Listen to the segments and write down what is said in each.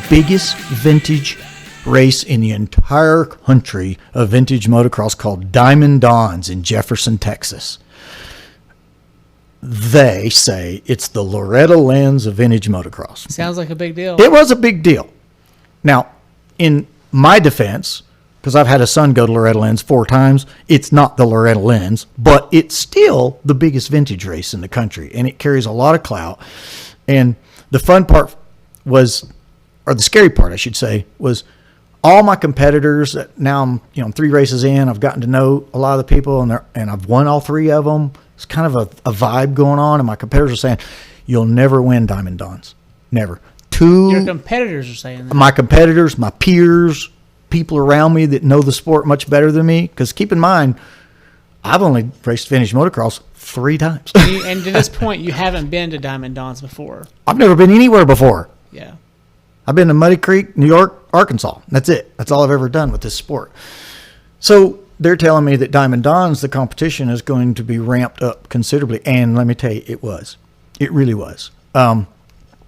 biggest vintage race in the entire country of vintage motocross called Diamond Dons in Jefferson, Texas. They say it's the Loretta Lynn's of vintage motocross. Sounds like a big deal. It was a big deal. Now, in my defense, because I've had a son go to Loretta Lynn's 4 times, it's not the Loretta Lynn's, but it's still the biggest vintage race in the country, and it carries a lot of clout. And the fun part was, or the scary part, I should say, was all my competitors. Now I'm 3 races in. I've gotten to know a lot of the people, and I've won all 3 of them. It's kind of a vibe going on, and my competitors are saying, "You'll never win Diamond Dons, never." Your competitors are saying that. My competitors, my peers, people around me that know the sport much better than me. Because keep in mind, I've only raced vintage motocross 3 times. And to this point, you haven't been to Diamond Dons before. I've never been anywhere before. Yeah. I've been to Muddy Creek, New York, Arkansas. That's it. That's all I've ever done with this sport. So they're telling me that Diamond Dons, the competition, is going to be ramped up considerably. And let me tell you, it was. It really was.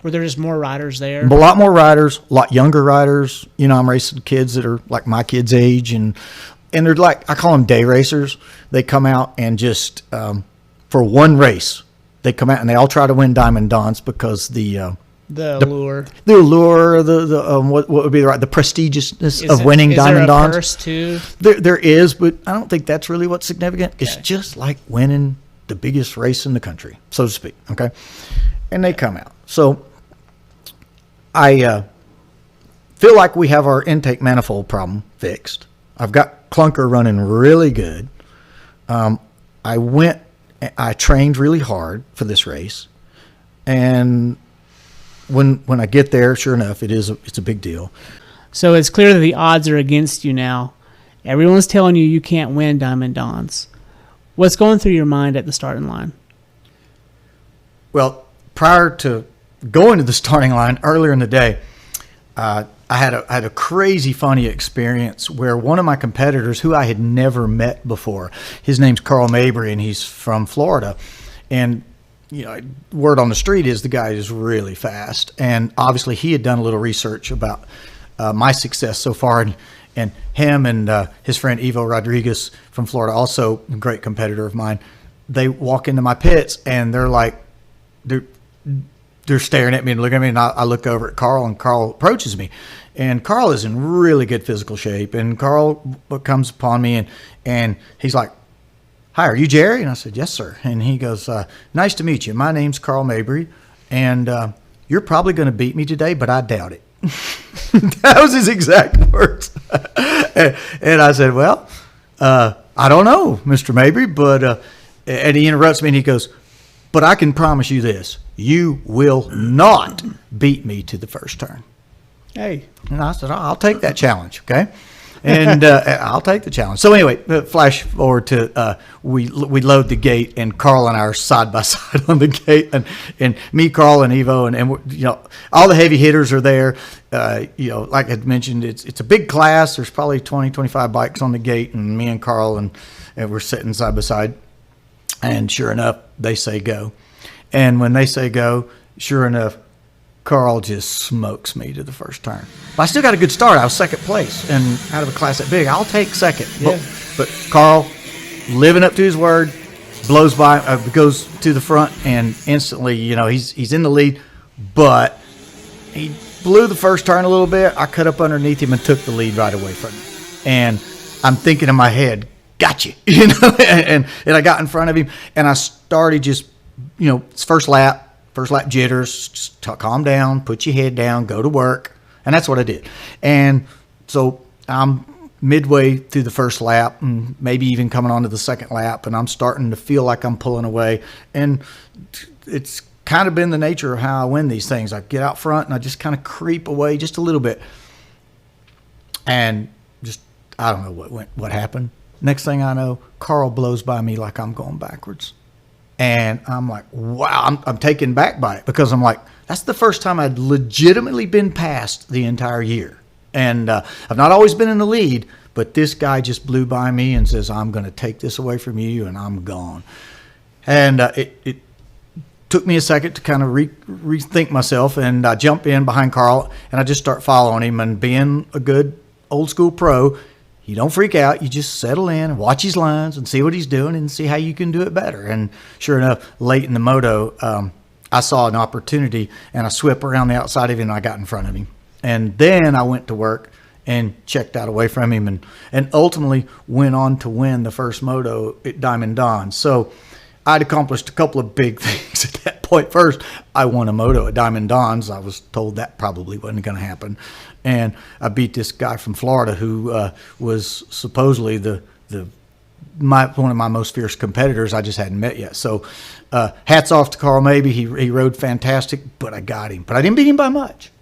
Were there just more riders there? A lot more riders, a lot younger riders. I'm racing kids that are like my kids' age. And they're like, I call them day racers. They come out and just, for one race, they come out and they all try to win Diamond Dons because the allure, what would be the prestigiousness of winning Diamond Dons. Is there a purse too? There is, but I don't think that's really what's significant. Okay. It's just like winning the biggest race in the country, so to speak. Okay, and they come out. So I feel like we have our intake manifold problem fixed. I've got clunker running really good. I trained really hard for this race, and when I get there, sure enough, it's a big deal. So it's clear that the odds are against you now. Everyone's telling you can't win Diamond Dons. What's going through your mind at the starting line? Well, prior to going to the starting line earlier in the day, I had a crazy funny experience where one of my competitors, who I had never met before, his name's Carl Mabrey, and he's from Florida, and word on the street is the guy is really fast. And obviously he had done a little research about my success so far. And him and his friend Evo Rodriguez from Florida, also a great competitor of mine, they walk into my pits and they're like, they're staring at me and looking at me. And I look over at Carl, and Carl approaches me. And Carl is in really good physical shape. And Carl comes upon me and he's like, "Hi, are you Jerry?" And I said, "Yes, sir." And he goes, "Nice to meet you. My name's Carl Mabrey, and you're probably going to beat me today, but I doubt it." That was his exact words. And I said, "Well, I don't know, Mr. Mabrey," but and he interrupts me and he goes, "But I can promise you this: you will not beat me to the first turn." Hey. And I said, "I'll take that challenge, okay?" And I'll take the challenge. So anyway, flash forward to we load the gate, and Carl and I are side by side on the gate, and me, Carl, and Evo, and all the heavy hitters are there. Like I mentioned, it's a big class. There's probably 20, 25 bikes on the gate, and me and Carl and we're sitting side by side. And sure enough, they say go. And when they say go, sure enough, Carl just smokes me to the first turn. But I still got a good start. I was second place, and out of a class that big, I'll take second. Yeah. But Carl, living up to his word, blows by, goes to the front, and instantly, he's in the lead. But he blew the first turn a little bit. I cut up underneath him and took the lead right away from him. And I'm thinking in my head, "Got you," and I got in front of him, and I started just, it's first lap jitters, just calm down, put your head down, go to work. And that's what I did. And so I'm midway through the first lap, and maybe even coming on to the second lap, and I'm starting to feel like I'm pulling away. And it's kind of been the nature of how I win these things. I get out front and I just kind of creep away just a little bit. And just, I don't know what happened. Next thing I know, Carl blows by me like I'm going backwards. And I'm like, wow, I'm taken back by it, because I'm like, that's the first time I'd legitimately been passed the entire year. And I've not always been in the lead, but this guy just blew by me and says, "I'm going to take this away from you," and I'm gone. And it took me a second to kind of rethink myself, and I jump in behind Carl, and I just start following him. And being a good old school pro, you don't freak out. You just settle in and watch his lines and see what he's doing and see how you can do it better. And sure enough, late in the moto, I saw an opportunity, and I swept around the outside of him, and I got in front of him. And then I went to work and checked out away from him, and ultimately went on to win the first moto at Diamond Don. So I'd accomplished a couple of big things at that point. First, I won a moto at Diamond Don's. I was told that probably wasn't going to happen. And I beat this guy from Florida who was supposedly one of my most fierce competitors I just hadn't met yet. So hats off to Carl Mabrey. He rode fantastic, but I got him. But I didn't beat him by much.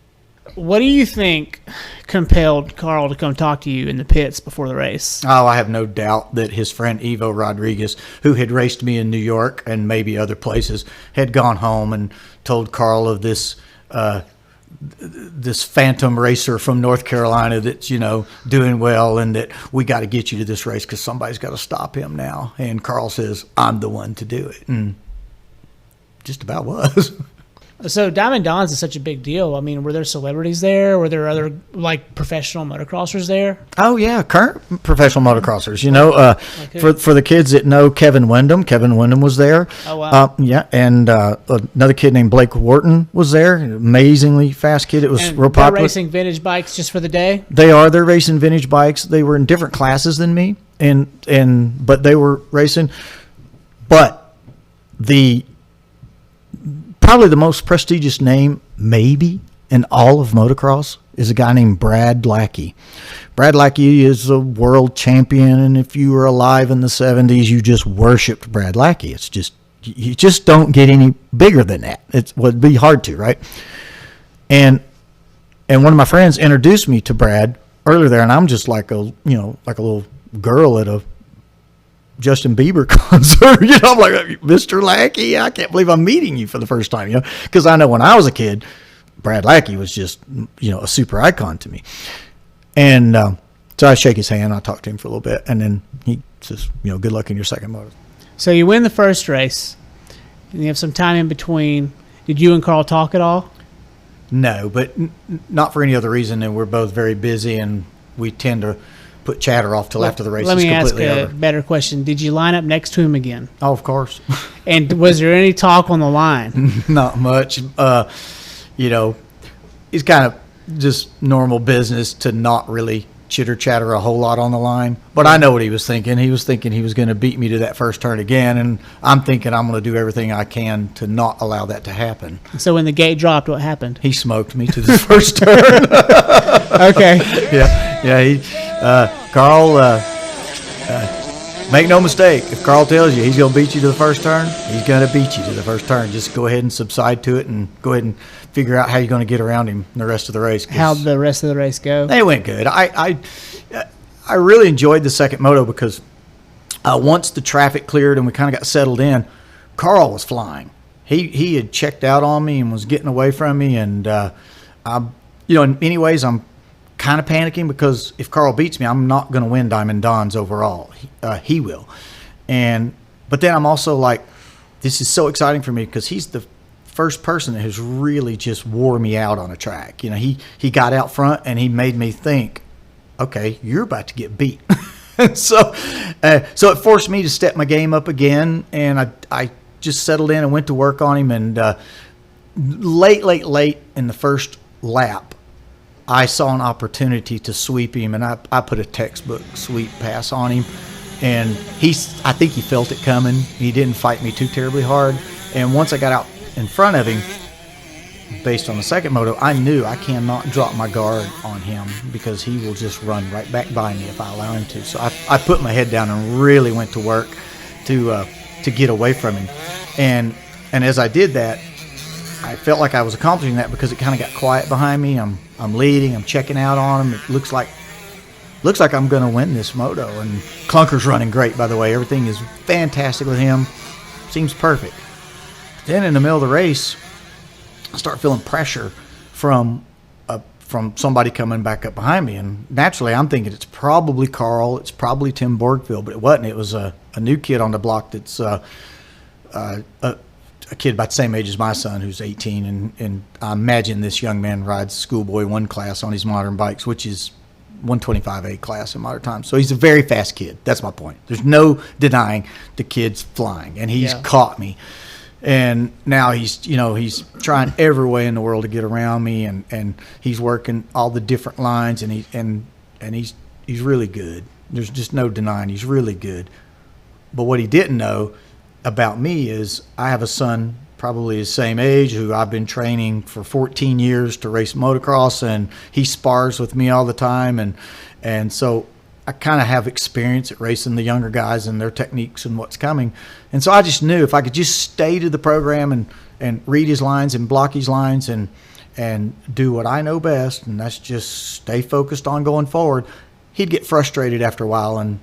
What do you think compelled Carl to come talk to you in the pits before the race? Oh, I have no doubt that his friend Ivo Rodriguez, who had raced me in New York and maybe other places, had gone home and told Carl of this phantom racer from North Carolina that's, doing well, and that we got to get you to this race because somebody's got to stop him now. And Carl says, I'm the one to do it. And just about was. So Diamond Don's is such a big deal. I mean, were there celebrities there? Were there other professional motocrossers there? Oh yeah, current professional motocrossers. For the kids that know Kevin Windham was there. Oh wow. Yeah, and another kid named Blake Wharton was there. An amazingly fast kid. It was and real popular. They're racing vintage bikes just for the day. They're racing vintage bikes. They were in different classes than me, but they were racing. But probably the most prestigious name, maybe, in all of motocross is a guy named Brad Lackey. Brad Lackey is a world champion, and if you were alive in the 70s, you just worshipped Brad Lackey. It's just, you just don't get any bigger than that. It would be hard to, right? And one of my friends introduced me to Brad earlier there, and I'm just like a little girl at a Justin Bieber concert. I'm like, Mr. Lackey, I can't believe I'm meeting you for the first time, because I know when I was a kid, Brad Lackey was just, a super icon to me. And so I shake his hand, I talk to him for a little bit, and then he says, good luck in your second moto. So you win the first race, and you have some time in between. Did you and Carl talk at all? No, but not for any other reason than we're both very busy, and we tend to put chatter off till after the race is completely over. Let me ask a better question. Did you line up next to him again? Oh, of course. And was there any talk on the line? Not much. It's kind of just normal business to not really chitter chatter a whole lot on the line. But I know what he was thinking. He was thinking he was going to beat me to that first turn again, and I'm thinking I'm going to do everything I can to not allow that to happen. So when the gate dropped, what happened? He smoked me to the first turn. Okay. Yeah. Carl, make no mistake. If Carl tells you he's going to beat you to the first turn, he's going to beat you to the first turn. Just go ahead and subside to it and go ahead and figure out how you're going to get around him the rest of the race. How'd the rest of the race go? They went good. I really enjoyed the second moto because once the traffic cleared and we kind of got settled in, Carl was flying. He had checked out on me and was getting away from me, and in many ways I'm kind of panicking because if Carl beats me, I'm not going to win Diamond Don's overall. He will. But then I'm also like, this is so exciting for me because he's the first person that has really just wore me out on a track. He got out front and he made me think, okay, you're about to get beat. So it forced me to step my game up again, and I just settled in and went to work on him. And late in the first lap, I saw an opportunity to sweep him, and I put a textbook sweep pass on him. And I think he felt it coming. He didn't fight me too terribly hard. And once I got out in front of him, based on the second moto, I knew I cannot drop my guard on him because he will just run right back by me if I allow him to. So I put my head down and really went to work to get away from him. And as I did that, I felt like I was accomplishing that because it kind of got quiet behind me. I'm leading. I'm checking out on him. It looks like I'm going to win this moto. And CLUNKER's running great, by the way. Everything is fantastic with him. Seems perfect. Then in the middle of the race, I start feeling pressure from somebody coming back up behind me. And naturally, I'm thinking it's probably Carl. It's probably Tim Borgfield. But it wasn't. It was a new kid on the block that's a kid about the same age as my son who's 18, and I imagine this young man rides schoolboy 1 class on his modern bikes, which is 125A class in modern times. So he's a very fast kid. That's my point. There's no denying the kid's flying, and he's caught me. And now he's trying every way in the world to get around me, and he's working all the different lines, and he's really good. There's just no denying he's really good. But what he didn't know about me is I have a son probably his same age who I've been training for 14 years to race motocross, and he spars with me all the time, and so I kind of have experience at racing the younger guys and their techniques and what's coming. And so I just knew if I could just stay to the program and read his lines and block his lines and do what I know best, and that's just stay focused on going forward, he'd get frustrated after a while, and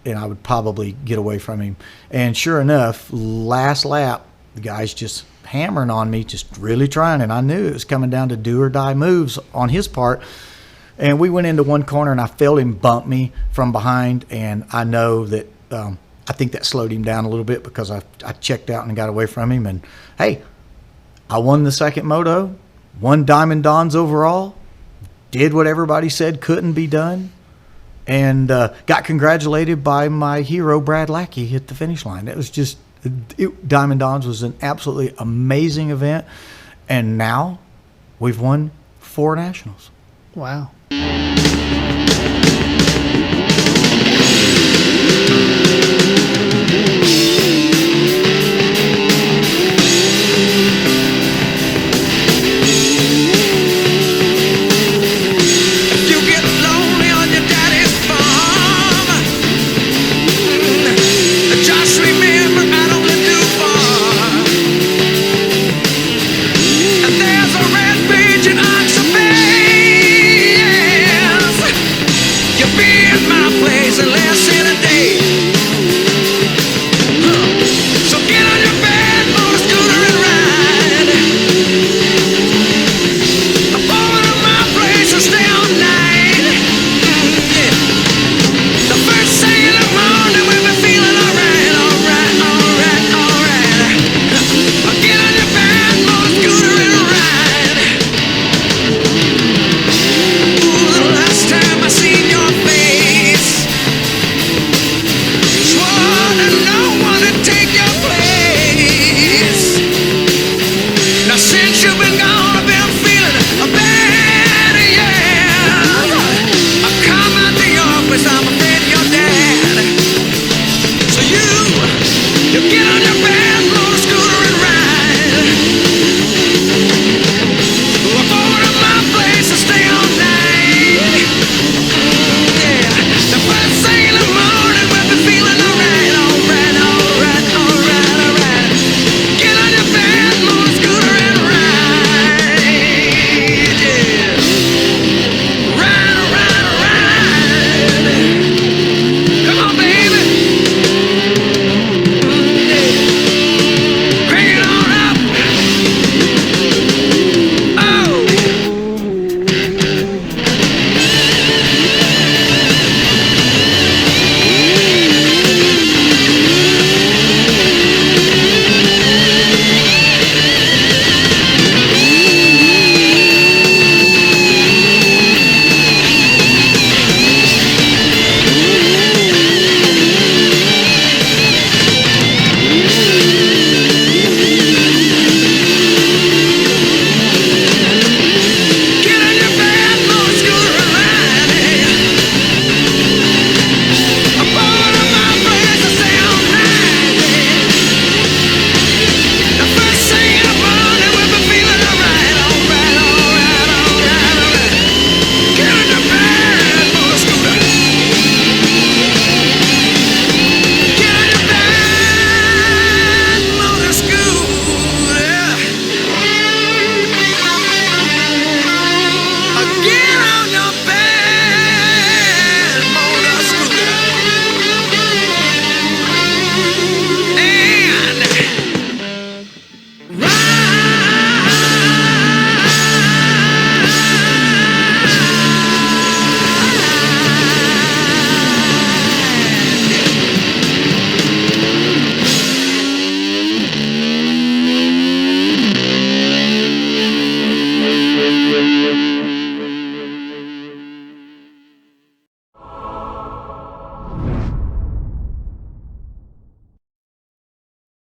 I would probably get away from him. And sure enough, last lap, the guy's just hammering on me, just really trying, and I knew it was coming down to do or die moves on his part. And we went into one corner, and I felt him bump me from behind, and I know that I think that slowed him down a little bit because I checked out and got away from him. And, hey, I won the second moto, won Diamond Dons overall, did what everybody said couldn't be done, and got congratulated by my hero, Brad Lackey, at the finish line. It was just Diamond Dons was an absolutely amazing event, and now we've won 4 nationals. Wow. you.